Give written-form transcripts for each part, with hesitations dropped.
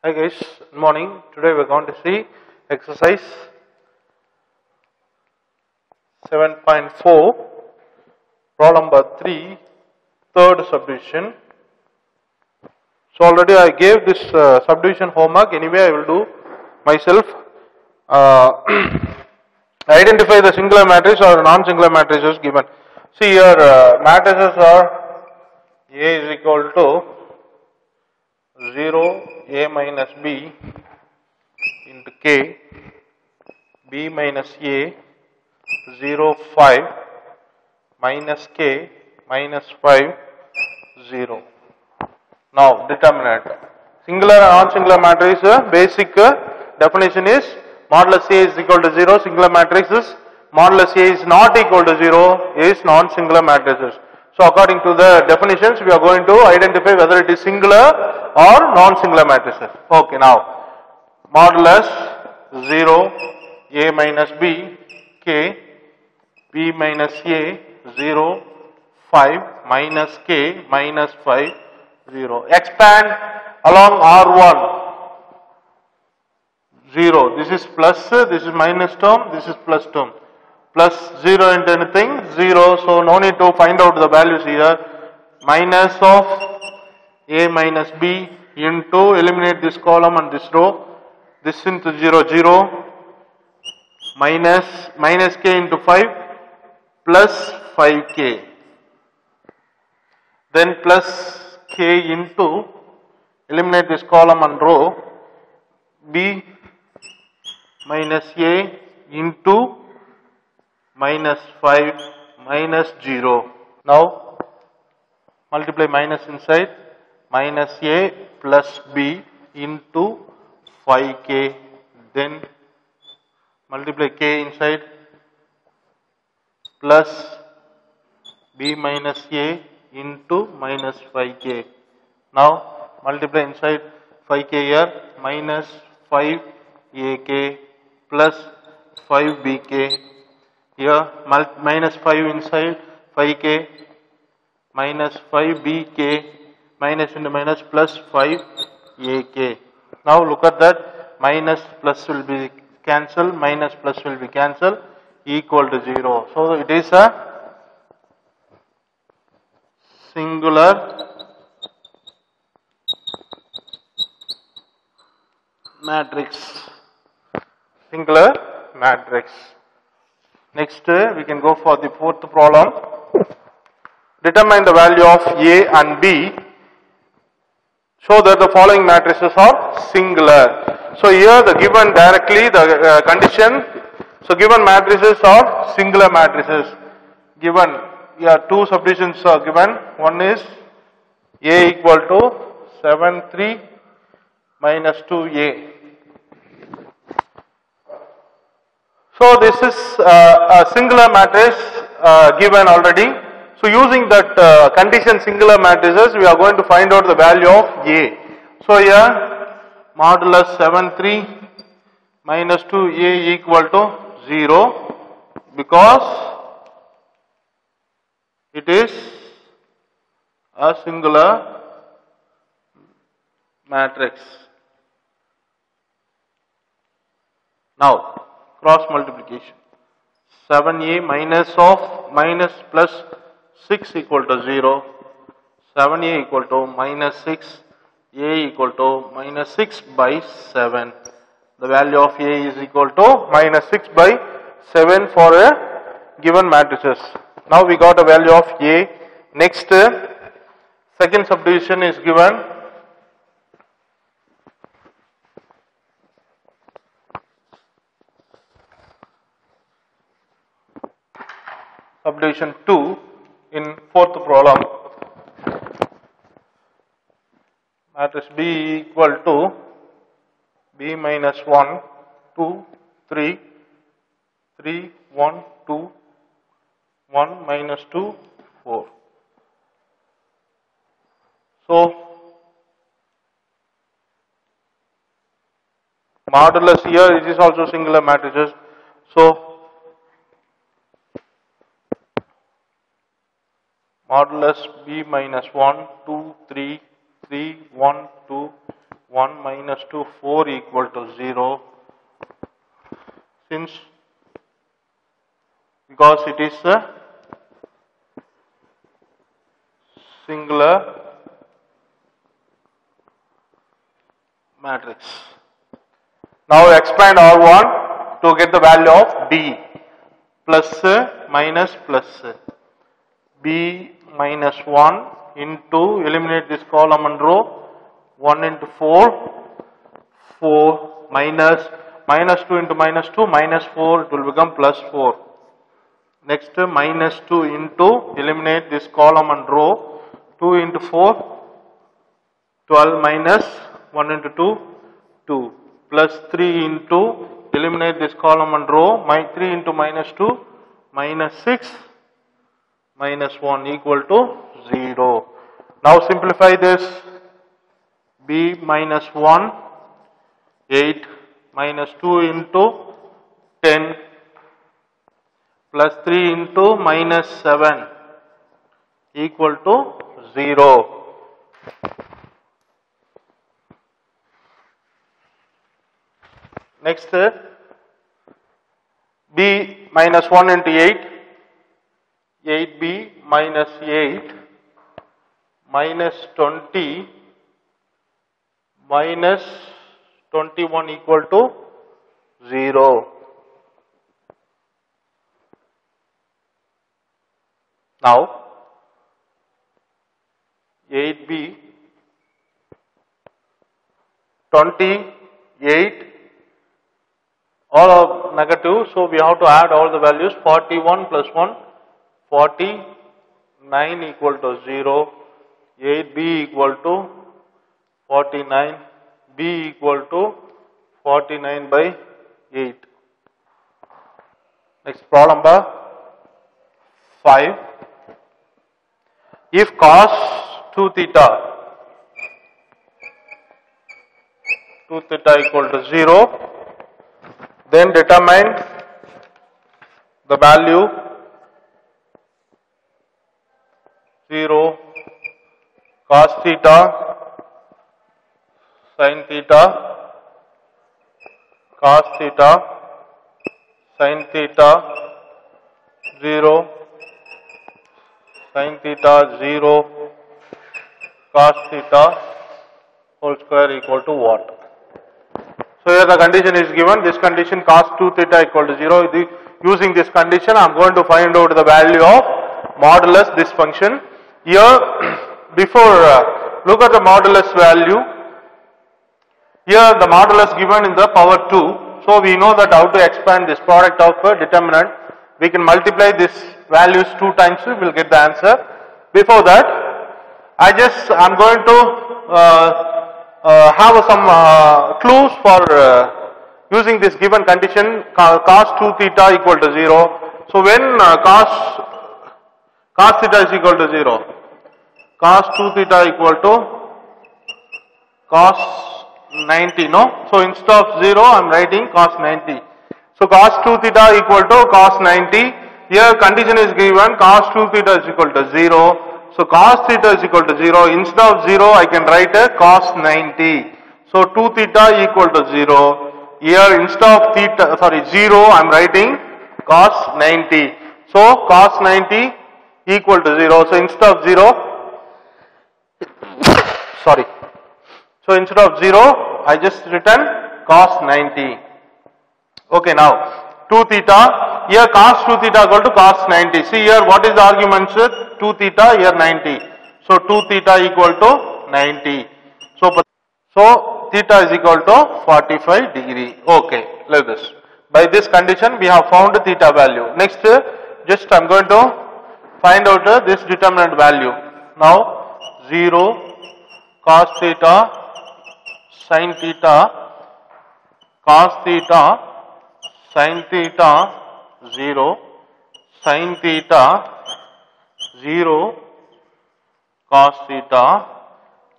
Hi guys, good morning. Today we are going to see exercise 7.4, problem number 3, third subdivision. So already I gave this subdivision homework. Anyway, I will do myself. Identify the singular matrix or non-singular matrices given. See here, matrices are A is equal to 0, A minus B into K, B minus A, 0, 5, minus K, minus 5, 0. Now, determinant. Singular and non-singular matrix, basic definition is modulus A is equal to 0, singular matrix is modulus A is not equal to 0 is non-singular matrices. So, according to the definitions, we are going to identify whether it is singular or non-singular matrices. Okay, now, modulus 0, A minus B, K, B minus A, 0, 5, minus K, minus 5, 0. Expand along R1, 0. This is plus, this is minus term, this is plus term. Plus 0 into anything, 0. So, no need to find out the values here. Minus of A minus B into, eliminate this column and this row. This into 0, 0. Minus K into 5 plus 5K. Then plus K into, eliminate this column and row, B minus A into minus 5 minus 0. Now multiply minus inside, minus A plus B into 5K, then multiply K inside, plus B minus A into minus 5K. Now multiply inside 5K here, minus 5AK plus 5BK. Here minus 5 inside 5K, minus 5BK, minus into minus plus 5AK. Now look at that, minus plus will be cancelled, minus plus will be cancelled, equal to 0. So it is a singular matrix. Singular matrix. Next, we can go for the fourth problem. Determine the value of A and B. Show that the following matrices are singular. So here the given directly the condition. So given matrices are singular matrices. Given here two subdivisions are given. One is A equal to 7, 3 minus 2A. So this is a singular matrix given already. So using that condition singular matrices, we are going to find out the value of A. So here modulus 7, 3 minus 2A equal to 0 because it is a singular matrix. Now cross multiplication, 7A minus of minus plus 6 equal to 0, 7A equal to minus 6, A equal to minus 6 by 7. The value of A is equal to minus 6 by 7 for a given matrices. Now we got a value of A. Next, second subdivision is given. Subdivision 2 in fourth problem. Matrix B equal to B minus 1, 2, 3, 3, 1, 2, 1 minus 2, 4. So modulus here it is also singular matrices. So modulus B minus 1, 2, 3, 3, 1, 2, 1 minus 2, 4 equal to 0. Since because it is a singular matrix. Now expand R1 to get the value of B. Plus minus plus B minus 1 into, eliminate this column and row, 1 into 4, 4 minus 2 into minus 2, minus 4, it will become plus 4. Next minus 2 into, eliminate this column and row, 2 into 4, 12 minus 1 into 2, 2, plus 3 into, eliminate this column and row, 3 into minus 2, minus 6, minus 1 equal to 0. Now simplify this, B minus 1, 8, minus 2 into 10, plus 3 into minus 7 equal to 0. Next, B minus 1 into 8, 8B minus 8 minus 20 minus 21 equal to 0. Now, 8B, 28, all are negative, so we have to add all the values. 41 plus 1, 49 equal to 0, 8B equal to 49, B equal to 49 by 8. Next, problem number 5. If cos 2 theta equal to 0, then determine the value 0 cos theta sin theta cos theta sin theta 0 sin theta 0 cos theta whole square equal to what? So here the condition is given, this condition cos 2 theta equal to 0. Using this condition I am going to find out the value of modulus this function. Here before look at the modulus value. Here the modulus given in the power 2. So we know that how to expand this product of a determinant. We can multiply this values 2 times, we will get the answer. Before that I am going to have some clues for using this given condition cos 2 theta equal to 0. So when cos theta is equal to 0, cos 2 theta equal to cos 90, no? So instead of 0 I am writing cos 90. So cos 2 theta equal to cos 90. Here condition is given cos 2 theta is equal to 0. So cos theta is equal to 0. Instead of 0 I can write a cos 90. So 2 theta equal to 0. Here instead of 0 I am writing cos 90. So cos 90 equal to 0. So instead of 0 So instead of 0 I just written cos 90. Okay, now 2 theta. Here cos 2 theta equal to cos 90. See here what is the arguments? 2 theta, here 90. So 2 theta equal to 90. So theta is equal to 45 degree. Okay, like this. By this condition we have found the theta value. Next, just I am going to find out this determinant value. Now 0 cos theta sin theta cos theta sin theta 0 sin theta 0 cos theta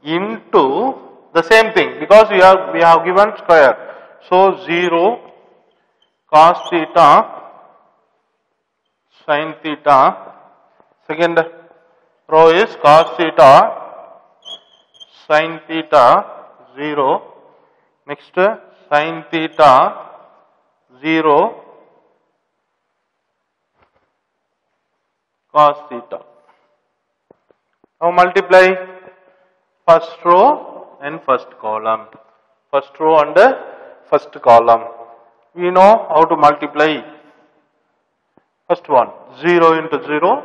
into the same thing, because we have given square. So 0 cos theta sin theta, second row is cos theta sin theta 0. Next sin theta 0 cos theta. Now multiply first row and first column. First row and first column. We know how to multiply. First one 0 into 0,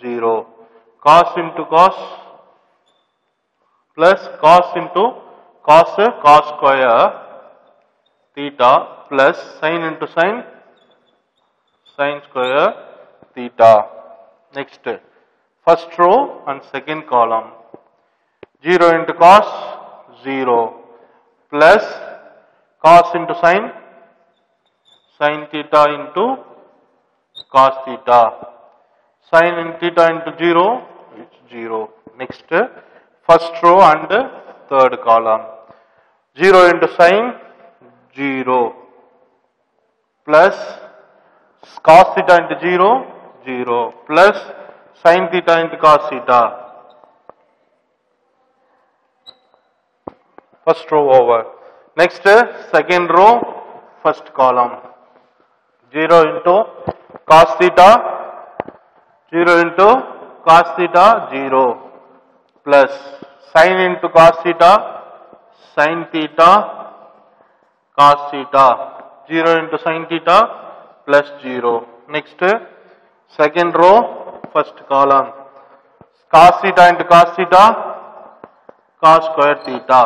0. Cos into cos plus cos into cos, cos square theta plus sin into sin, sin square theta. Next first row and second column 0 into cos 0 plus cos into sin, sin theta into cos theta. Sin in theta into 0, it's 0. Next first row and third column 0 into sin 0 plus cos theta into 0, 0 plus sin theta into cos theta. First row over. Next second row first column 0 into cos theta, 0 into cos theta 0 plus sin into cos theta, sin theta cos theta 0 into sin theta plus 0. Next second row first column cos theta into cos theta, cos square theta,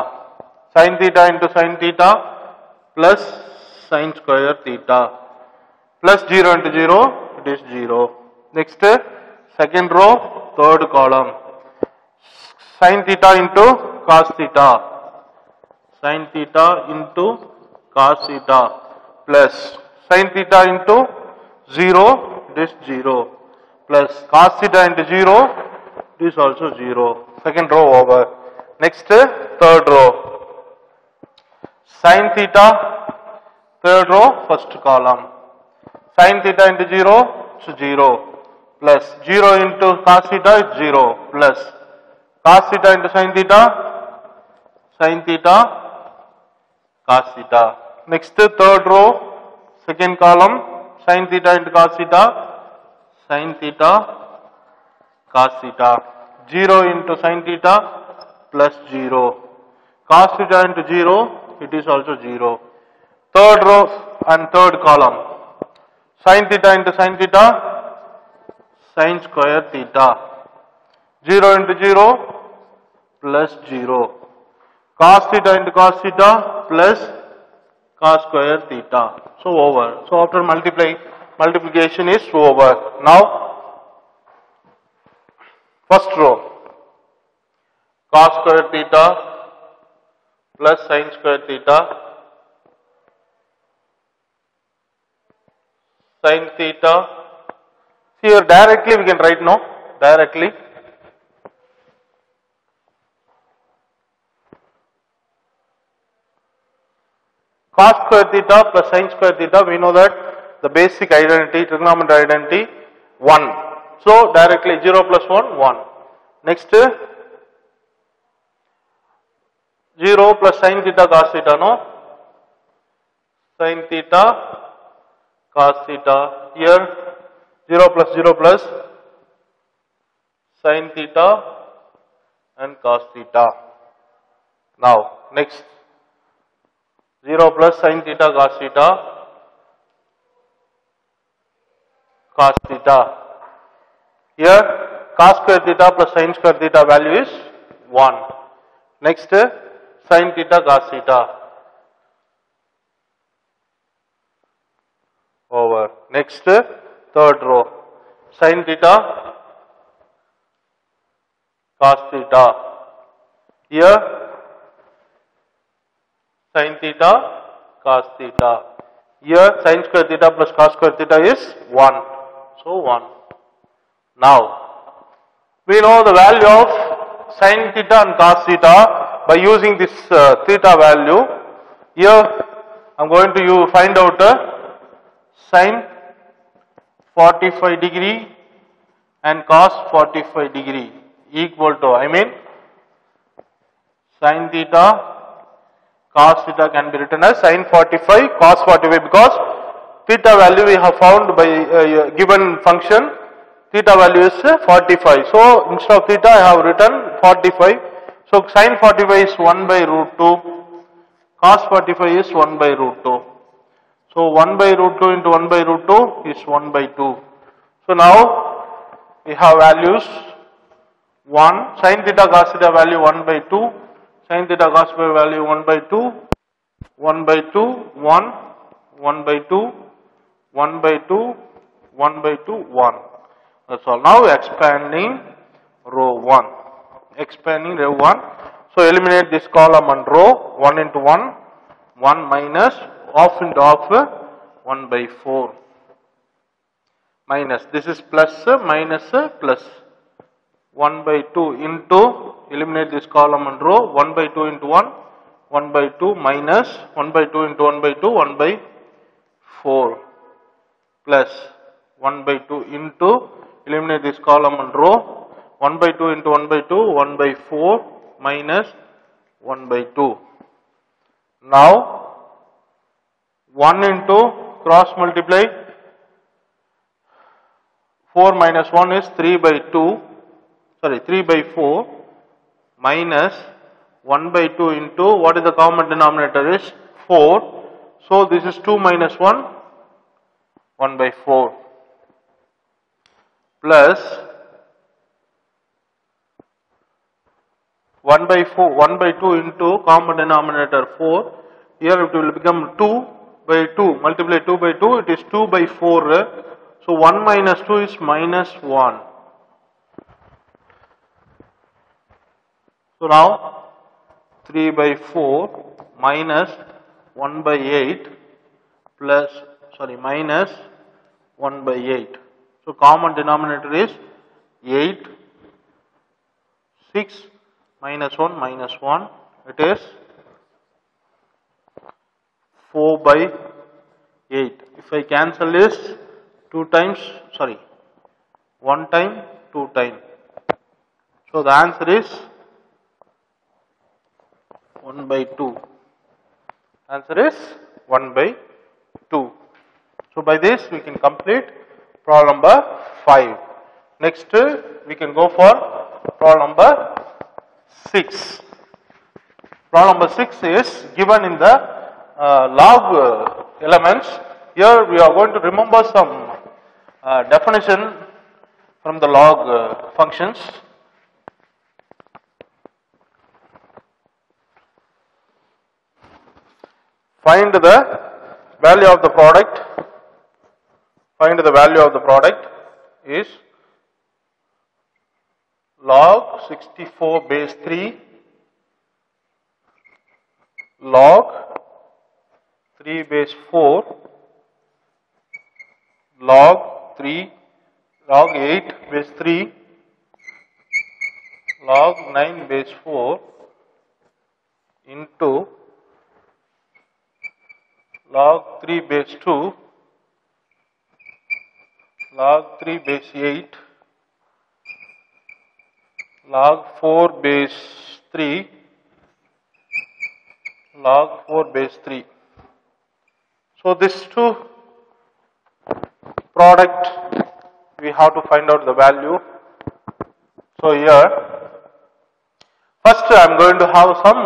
sin theta into sin theta plus sin square theta plus 0 into 0, it is 0. Next second row third column sin theta into cos theta, sin theta into cos theta plus sin theta into 0, it is 0 plus cos theta into 0, it is also 0. Second row over. Next third row sin theta, third row first column sin theta into 0, it's 0 plus 0 into cos theta is 0 plus cos theta into sin theta, sin theta cos theta. Next third row second column sin theta into cos theta, sin theta cos theta, 0 into sin theta plus 0, cos theta into 0, it is also 0. Third row and third column sin theta into sin theta, sin square theta, 0 into 0 plus 0, cos theta into cos theta plus cos square theta. So over. So after multiplication is over. Now first row cos square theta plus sin square theta, sin theta. Here directly we can write now, directly. Cos square theta plus sin square theta, we know that the basic identity, trigonometry identity 1. So directly 0 plus 1, 1. Next 0 plus sin theta cos theta, no? Sin theta cos theta. Here 0 plus sin theta and cos theta. Now next 0 plus sin theta cos theta, cos theta. Here cos square theta plus sin square theta value is 1. Next sin theta cos theta. Over. Next third row sin theta cos theta. Here sin theta cos theta. Here sin square theta plus cos square theta is 1. So 1. Now we know the value of sin theta and cos theta by using this theta value. Here I am going to find out sin 45 degree and cos 45 degree equal to, I mean sin theta cos theta can be written as sin 45 cos 45 because theta value we have found by given function. Theta value is 45. So instead of theta I have written 45. So sin 45 is 1 by root 2. Cos 45 is 1 by root 2. So 1 by root 2 into 1 by root 2 is 1 by 2. So now we have values 1 sin theta cos theta value 1 by 2, sin theta cos theta value 1 by 2, 1 by 2, 1, 1 by 2, 1 by 2, 1 by 2, 1. That's all. Now expanding row 1. Expanding row 1. So eliminate this column and row 1 into 1, 1 minus half into half 1 by 4 minus this is plus minus plus 1 by 2 into eliminate this column and row 1 by 2 into 1 1 by 2 minus 1 by 2 into 1 by 2 1 by 4 plus 1 by 2 into eliminate this column and row 1 by 2 into 1 by 2 1 by 4 minus 1 by 2. Now 1 into cross multiply 4 minus 1 is 3 by 2, sorry 3 by 4 minus 1 by 2 into what is the common denominator is 4. So this is 2 minus 1, 1 by 4 plus 1 by 4, 1 by 2 into common denominator 4. Here it will become 2 by 2, multiply 2 by 2, it is 2 by 4. So 1 minus 2 is minus 1. So now 3 by 4 minus 1 by 8 plus, sorry, minus 1 by 8. So common denominator is 8, 6 minus 1, it is 4 by 8. If I cancel this 2 times, sorry, 1 time, 2 time. So the answer is 1 by 2. Answer is 1 by 2. So by this we can complete problem number 5. Next we can go for problem number 6. Problem number 6 is given in the log elements. Here we are going to remember some definition from the log functions. Find the value of the product. Find the value of the product is log 64 base 3 log 3 base 4 log 8 base 3 log 9 base 4 into log 3 base 2 log 3 base 8 log 4 base 3 log 4 base 3. So this two product we have to find out the value. So here first I am going to have some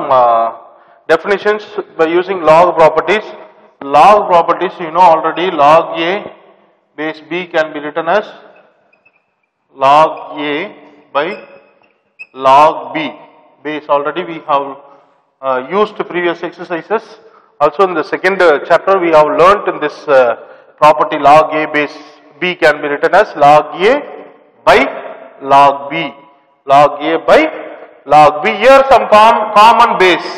definitions by using log properties. Log properties you know already. Log A base B can be written as log A by log B. Base already we have used previous exercises. Also in the second chapter we have learnt in this property log A base B can be written as log A by log B. Log A by log B. Here some common base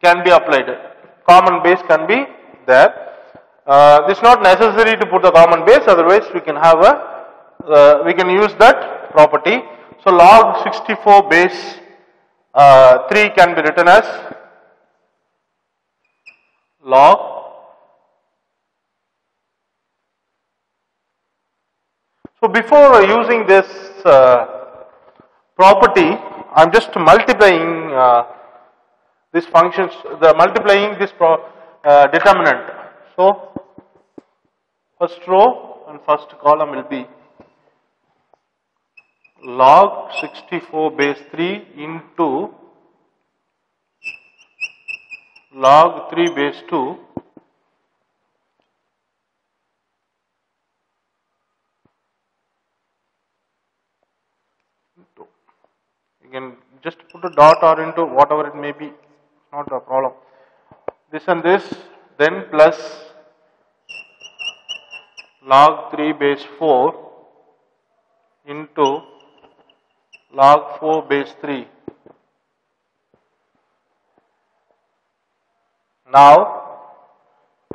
can be applied. Common base can be there. This is not necessary to put the common base, otherwise we can have a we can use that property. So log 64 base 3 can be written as log so before using this property I am just multiplying this functions, the multiplying this determinant. So first row and first column will be log 64 base 3 into log 3 base 2 you can just put a dot or into whatever it may be, not a problem. This and this, then plus log 3 base 4 into log 4 base 3. Now,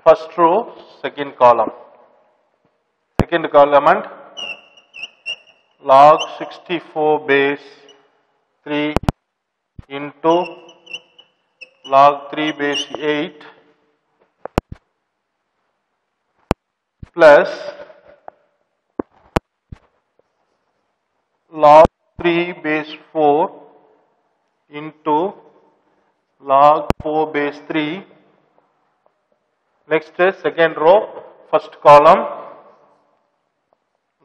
first row, second column. Second column, log 64 base 3 into log 3 base 8 plus log 3 base 4 into log 4 base 3. Next is second row, first column,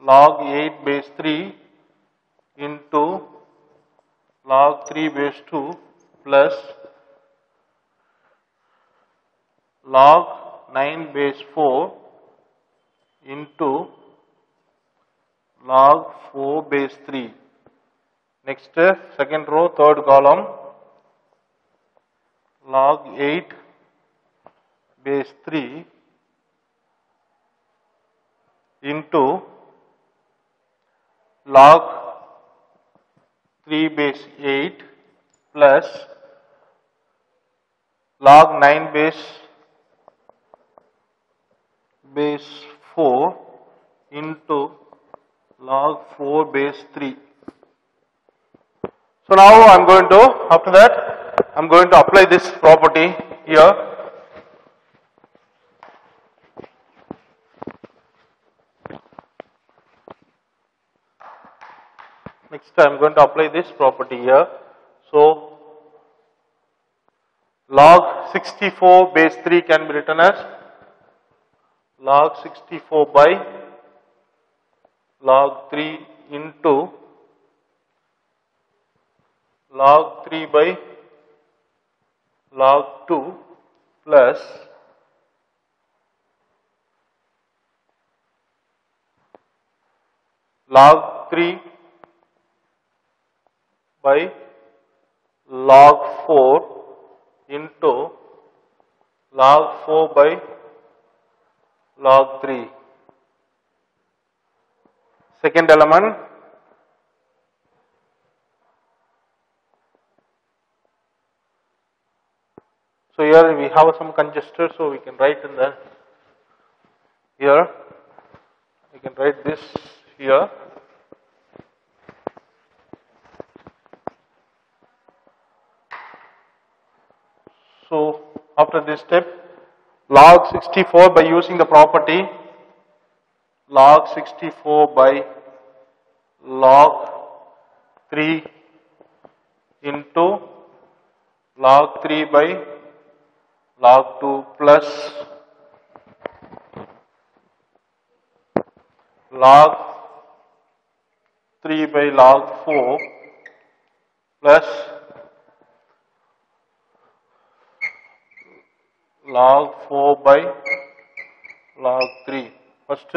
log 8 base 3 into log 3 base 2 plus log 9 base 4 into log 4 base 3. Next second row, third column, log 8 base 3 into log 3 base 8 plus log 9 base 4 into log 4 base 3. So now I am going to, after that, I am going to apply this property here. Next I am going to apply this property here. So log 64 base 3 can be written as log 64 by log 3 into log 3 by log 2 plus log 3 by log 4 into log 4 by log 3. Second element, so here we have some congestor, so we can write in the here, we can write this here. So after this step, log 64 by using the property log 64 by log 3 into log 3 by log 2 plus log 3 by log 4 plus log 4 by log 3. First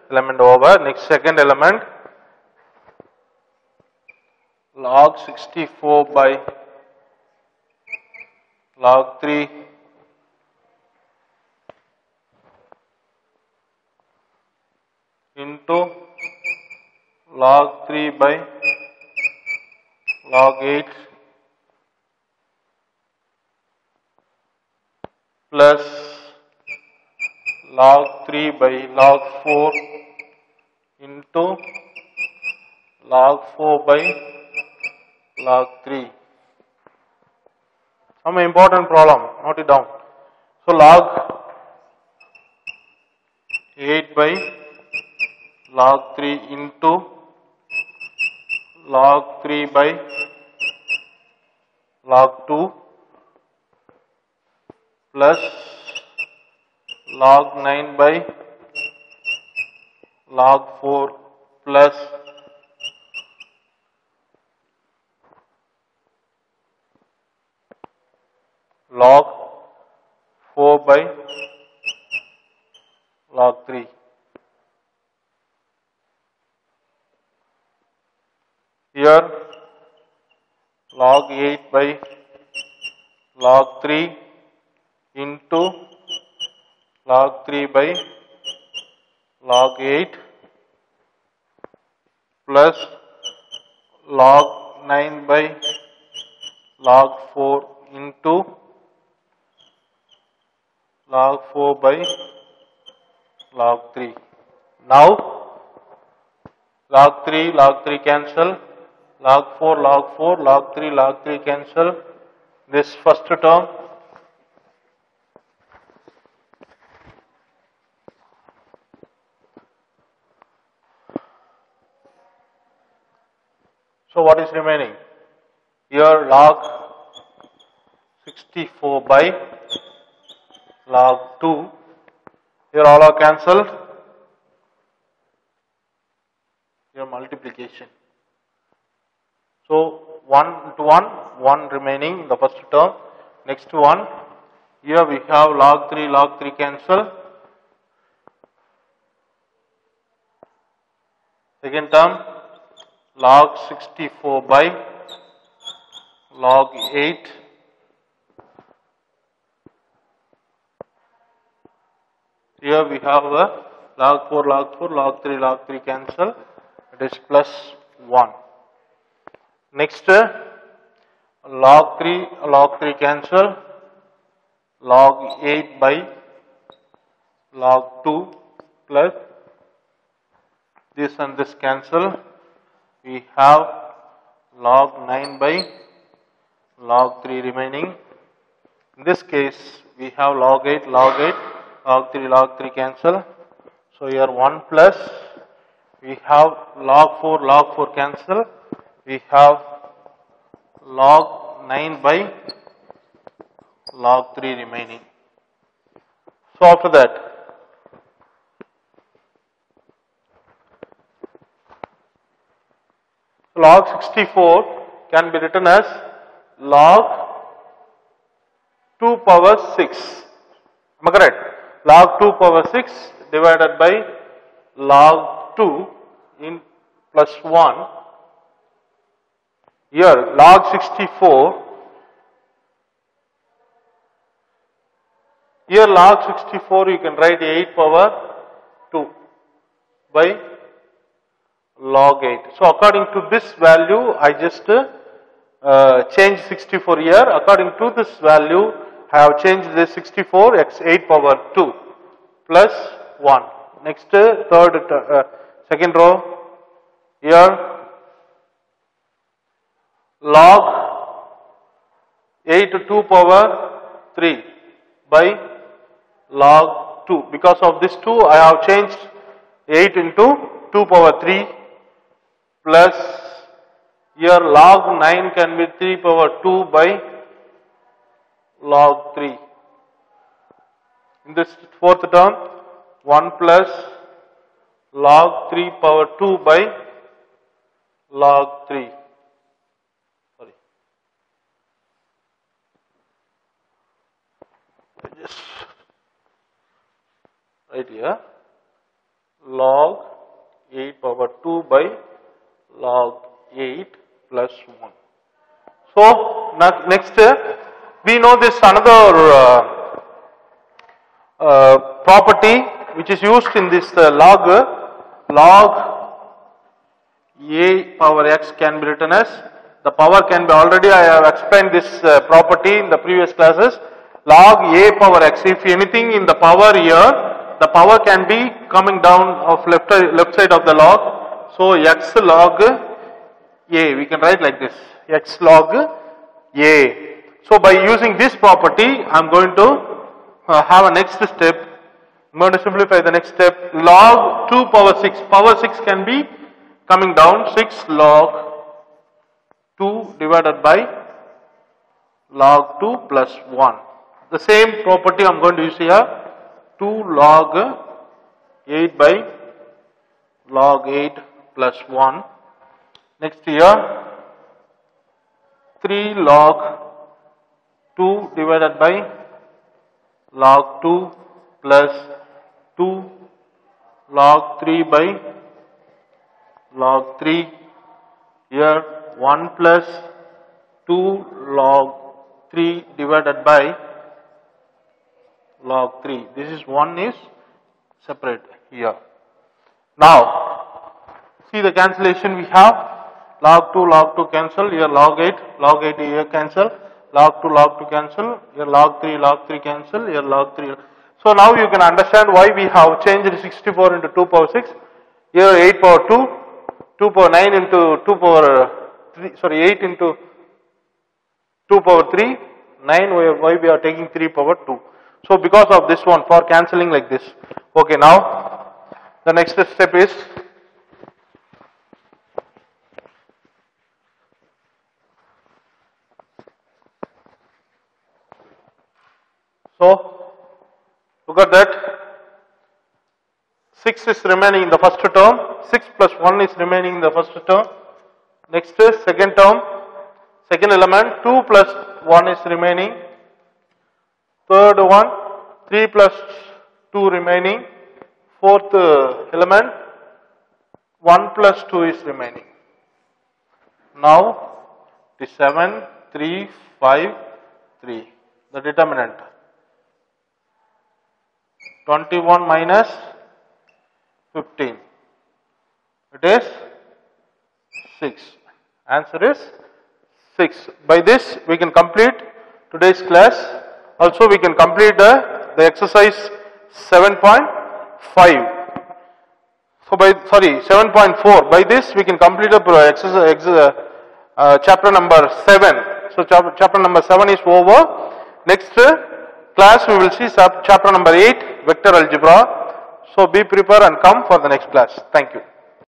element over. Next second element, log 64 by log 3 into log 3 by log 8 plus log 3 by log 4 into log 4 by log 3. Some important problem, note it down. So log 8 by log 3 into log 3 by log 2 plus log 9 by log 4 plus log 4 by log 3. Here log 8 by log 3 into log 3 by log 8 plus log 9 by log 4 into log 4 by log 3. Now log 3 cancel, log 4, log 3 cancel. This first term so what is remaining? Here log 64 by log 2. Here all are cancelled. Here multiplication. So 1 to 1 remaining in the first term. Next one, here we have log 3 cancel. Second term, log 64 by log 8 here we have a log 4, log 3 cancel, it is plus 1. Next log 3 cancel, log 8 by log 2 plus this and this cancel. We have log 9 by log 3 remaining. In this case, we have log 8, log 3 cancel. So here 1 plus, we have log 4 cancel. We have log 9 by log 3 remaining. So after that, log 64 can be written as log 2 power 6. Am I correct? Log 2 power 6 divided by log 2 in plus 1. Here log 64. Here log 64 you can write 8 power 2 by log 8. So according to this value, I just change 64 here. According to this value, I have changed this 64 x 8 power 2 plus 1. Next second row, here log 8 to 2 power 3 by log 2. Because of this 2, I have changed 8 into 2 power 3 plus here log 9 can be 3 power 2 by log 3. In this fourth term, 1 plus log 3 power 2 by log 3. Sorry. Just right here. Log 8 power 2 by log 8 plus 1. So next we know this another property which is used in this log a power x can be written as the power can be already I have explained this property in the previous classes. Log a power x, if anything in the power here, the power can be coming down of left side of the log. So x log a, we can write like this, x log a. So by using this property, I am going to have a next step. I am going to simplify the next step. Log 2 power 6. Power 6 can be coming down. 6 log 2 divided by log 2 plus 1. The same property I am going to use here. 2 log 8 by log 8 plus 1. Next here 3 log 2 divided by log 2 plus 2 log 3 by log 3. Here 1 plus 2 log 3 divided by log 3. This is 1 is separate here. Now see the cancellation we have. Log 2 cancel, here log 8 here cancel, log 2 cancel, here log 3 cancel, here log 3. So now you can understand why we have changed 64 into 2 power 6, here 8 power 2, 2 power 9 into 2 power 3, sorry 8 into 2 power 3, 9 why we are taking 3 power 2. So because of this one, for cancelling like this. Okay, now the next step is so look at that, 6 is remaining in the first term, 6 plus 1 is remaining in the first term. Next is second term, second element, 2 plus 1 is remaining. Third one, 3 plus 2 remaining. Fourth element, 1 plus 2 is remaining. Now it is 7, 3, 5, 3. The determinant. 21 minus 15. It is 6. Answer is 6. By this we can complete today's class. Also we can complete the exercise 7.5. So by 7.4. By this we can complete the exercise chapter number 7. So chapter number 7 is over. Next class we will see chapter number 8, vector algebra. So be prepared and come for the next class. Thank you.